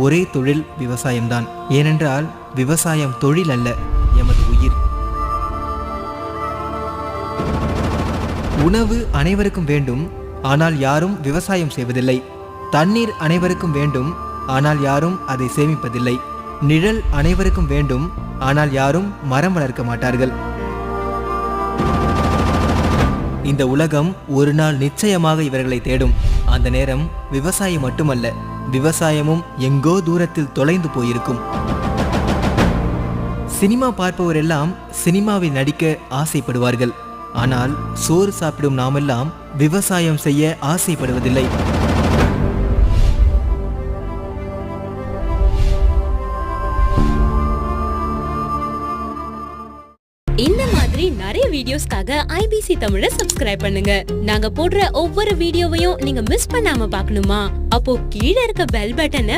ஒரே தொழில் விவசாயம்தான். ஏனென்றால் விவசாயம் தொழில் அல்ல, எமது உயிர். உணவு அனைவருக்கும் வேண்டும், ஆனால் யாரும் விவசாயம் செய்வதில்லை. தண்ணீர் அனைவருக்கும் வேண்டும், ஆனால் யாரும் அதை சேமிப்பதில்லை. நிழல் அனைவருக்கும் வேண்டும், ஆனால் யாரும் மரம் வளர்க்க மாட்டார்கள். இந்த உலகம் ஒரு நாள் நிச்சயமாக இவர்களை தேடும். அந்த நேரம் விவசாயம் மட்டுமல்ல, விவசாயமும் எங்கோ தூரத்தில் தொலைந்து போயிருக்கும். சினிமா பார்ப்பவர் எல்லாம் சினிமாவில் நடிக்க ஆசைப்படுவார்கள். ஆனால் சோறு சாப்பிடும் நாமெல்லாம் விவசாயம் செய்ய ஆசைப்படுவதில்லை. இந்த மாதிரி நிறைய வீடியோஸ்க்காக ஐபிசி தமிழை சப்ஸ்கிரைப் பண்ணுங்க. நாங்க போடுற ஒவ்வொரு வீடியோவையும் நீங்க மிஸ் பண்ணாம பார்க்கணுமா? அப்போ கீழே இருக்க பெல் பட்டனை